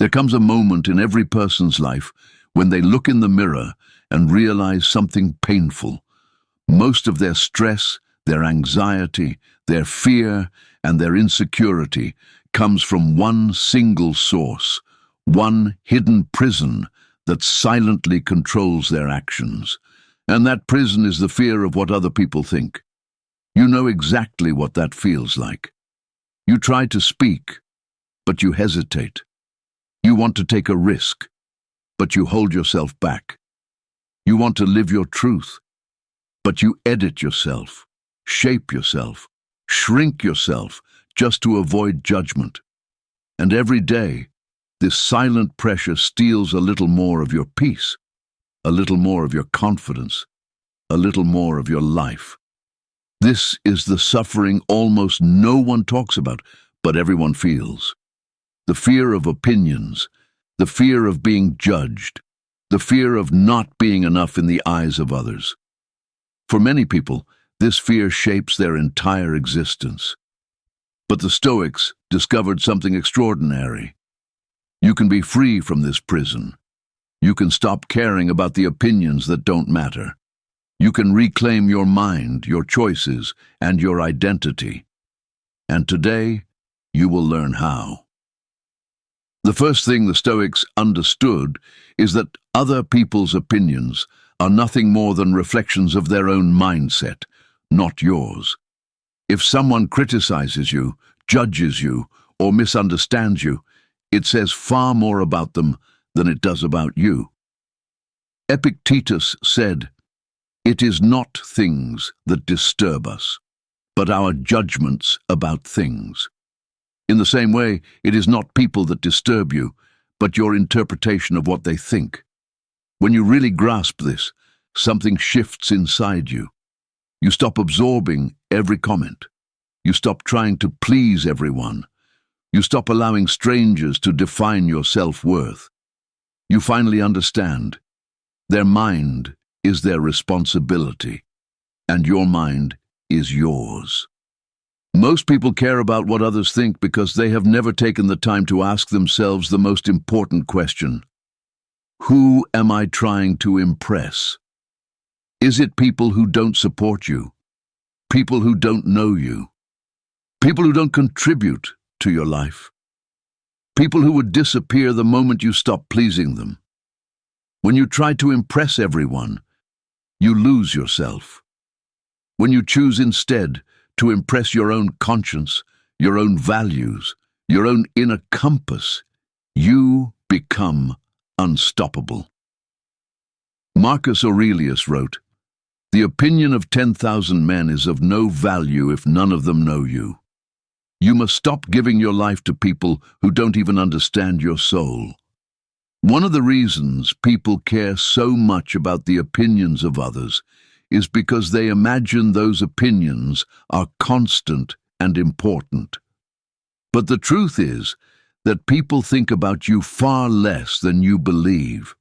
There comes a moment in every person's life when they look in the mirror and realize something painful. Most of their stress, their anxiety, their fear, and their insecurity comes from one single source, one hidden prison that silently controls their actions. And that prison is the fear of what other people think. You know exactly what that feels like. You try to speak, but you hesitate. You want to take a risk, but you hold yourself back. You want to live your truth, but you edit yourself, shape yourself, shrink yourself just to avoid judgment. And every day, this silent pressure steals a little more of your peace, a little more of your confidence, a little more of your life. This is the suffering almost no one talks about, but everyone feels. The fear of opinions, the fear of being judged, the fear of not being enough in the eyes of others. For many people, this fear shapes their entire existence. But the Stoics discovered something extraordinary. You can be free from this prison. You can stop caring about the opinions that don't matter. You can reclaim your mind, your choices, and your identity. And today, you will learn how. The first thing the Stoics understood is that other people's opinions are nothing more than reflections of their own mindset, not yours. If someone criticizes you, judges you, or misunderstands you, it says far more about them than it does about you. Epictetus said, "It is not things that disturb us, but our judgments about things." In the same way, it is not people that disturb you, but your interpretation of what they think. When you really grasp this, something shifts inside you. You stop absorbing every comment. You stop trying to please everyone. You stop allowing strangers to define your self-worth. You finally understand. Their mind is their responsibility, and your mind is yours. Most people care about what others think because they have never taken the time to ask themselves the most important question. Who am I trying to impress? Is it people who don't support you? People who don't know you? People who don't contribute to your life? People who would disappear the moment you stop pleasing them? When you try to impress everyone, you lose yourself. When you choose instead to impress your own conscience, your own values, your own inner compass, you become unstoppable. Marcus Aurelius wrote, "The opinion of 10,000 men is of no value if none of them know you." You must stop giving your life to people who don't even understand your soul. One of the reasons people care so much about the opinions of others is because they imagine those opinions are constant and important. But the truth is that people think about you far less than you believe.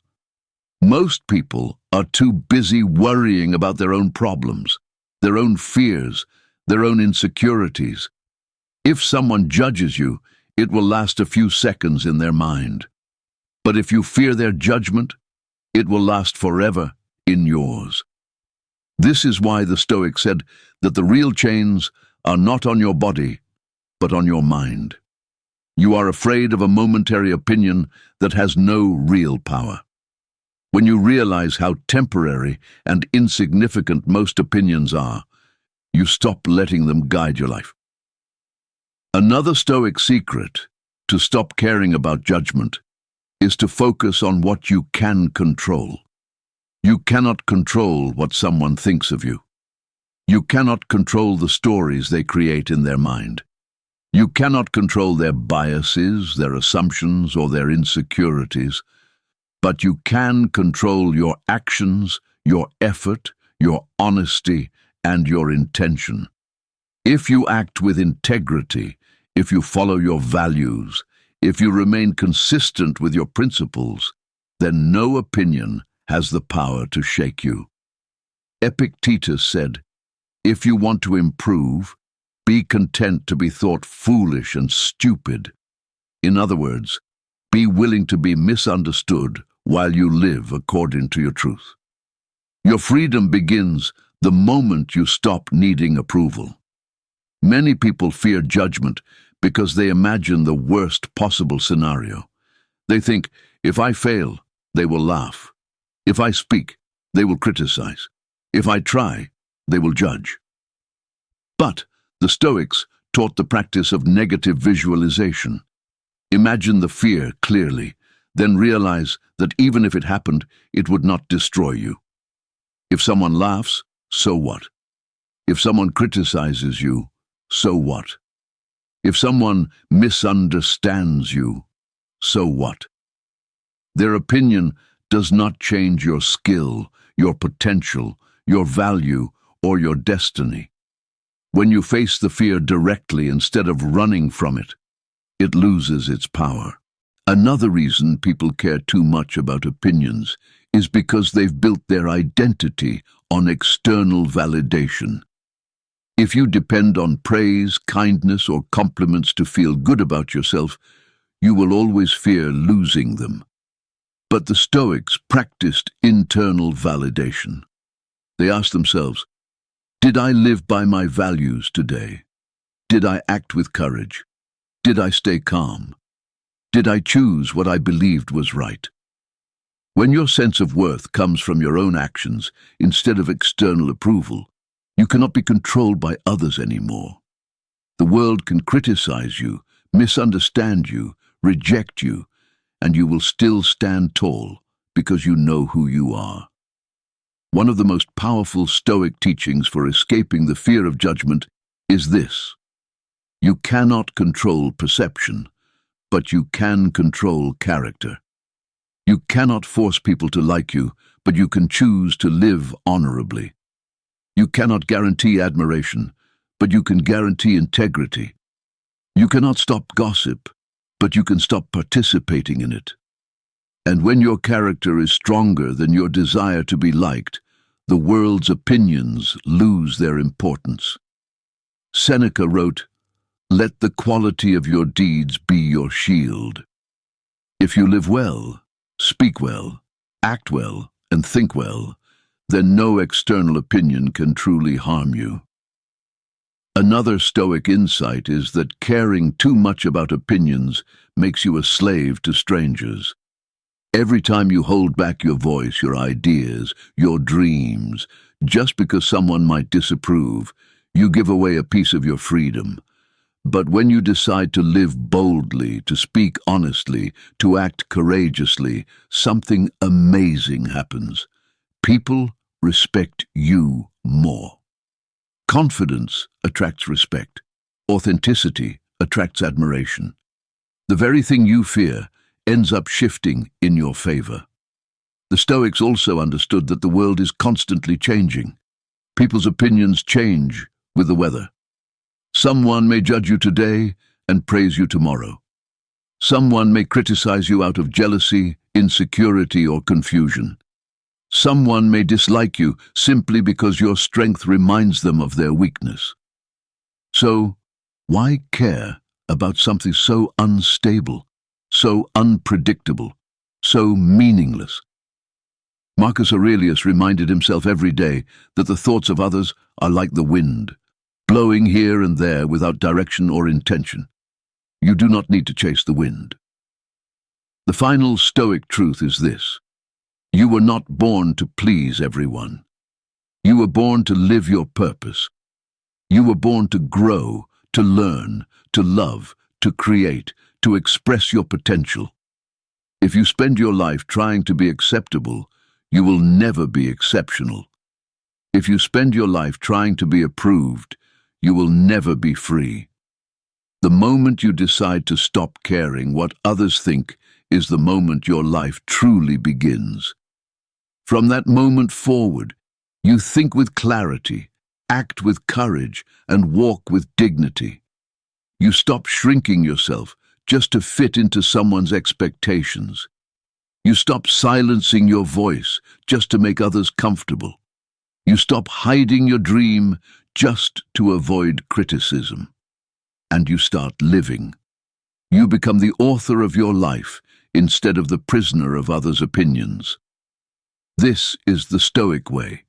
Most people are too busy worrying about their own problems, their own fears, their own insecurities. If someone judges you, it will last a few seconds in their mind. But if you fear their judgment, it will last forever in yours. This is why the Stoics said that the real chains are not on your body, but on your mind. You are afraid of a momentary opinion that has no real power. When you realize how temporary and insignificant most opinions are, you stop letting them guide your life. Another Stoic secret to stop caring about judgment is to focus on what you can control. You cannot control what someone thinks of you. You cannot control the stories they create in their mind. You cannot control their biases, their assumptions, or their insecurities, but you can control your actions, your effort, your honesty, and your intention. If you act with integrity, if you follow your values, if you remain consistent with your principles, then no opinion has the power to shake you. Epictetus said, "If you want to improve, be content to be thought foolish and stupid." In other words, Be willing to be misunderstood while you live according to your truth. Your freedom begins the moment you stop needing approval. Many people fear judgment because they imagine the worst possible scenario. They think, if I fail, they will laugh. If I speak, they will criticize. If I try, they will judge. But the Stoics taught the practice of negative visualization. Imagine the fear clearly, then realize that even if it happened, it would not destroy you. If someone laughs, so what? If someone criticizes you, so what? If someone misunderstands you, so what? Their opinion does not change your skill, your potential, your value, or your destiny. When you face the fear directly instead of running from it, it loses its power. Another reason people care too much about opinions is because they've built their identity on external validation. If you depend on praise, kindness, or compliments to feel good about yourself, you will always fear losing them. But the Stoics practiced internal validation. They asked themselves, did I live by my values today? Did I act with courage? Did I stay calm? Did I choose what I believed was right? When your sense of worth comes from your own actions instead of external approval, you cannot be controlled by others anymore. The world can criticize you, misunderstand you, reject you, and you will still stand tall because you know who you are. One of the most powerful Stoic teachings for escaping the fear of judgment is this: you cannot control perception, but you can control character. You cannot force people to like you, but you can choose to live honorably. You cannot guarantee admiration, but you can guarantee integrity. You cannot stop gossip, but you can stop participating in it. And when your character is stronger than your desire to be liked, the world's opinions lose their importance. Seneca wrote, "Let the quality of your deeds be your shield." If you live well, speak well, act well, and think well, then no external opinion can truly harm you. Another Stoic insight is that caring too much about opinions makes you a slave to strangers. Every time you hold back your voice, your ideas, your dreams, just because someone might disapprove, you give away a piece of your freedom. But when you decide to live boldly, to speak honestly, to act courageously, something amazing happens. People respect you more. Confidence attracts respect. Authenticity attracts admiration. The very thing you fear ends up shifting in your favor. The Stoics also understood that the world is constantly changing. People's opinions change with the weather. Someone may judge you today and praise you tomorrow. Someone may criticize you out of jealousy, insecurity, or confusion. Someone may dislike you simply because your strength reminds them of their weakness. So, why care about something so unstable, so unpredictable, so meaningless? Marcus Aurelius reminded himself every day that the thoughts of others are like the wind, blowing here and there without direction or intention. You do not need to chase the wind. The final Stoic truth is this: you were not born to please everyone. You were born to live your purpose. You were born to grow, to learn, to love, to create, to express your potential. If you spend your life trying to be acceptable, you will never be exceptional. If you spend your life trying to be approved, you will never be free. The moment you decide to stop caring what others think is the moment your life truly begins. From that moment forward, you think with clarity, act with courage, and walk with dignity. You stop shrinking yourself just to fit into someone's expectations. You stop silencing your voice just to make others comfortable. You stop hiding your dream just to avoid criticism. And you start living. You become the author of your life instead of the prisoner of others' opinions. This is the Stoic way: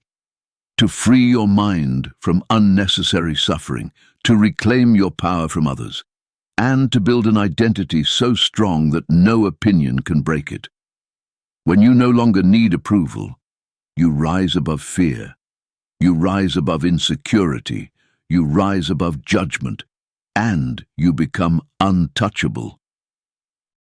to free your mind from unnecessary suffering, to reclaim your power from others, and to build an identity so strong that no opinion can break it. When you no longer need approval, you rise above fear, you rise above insecurity, you rise above judgment, and you become untouchable.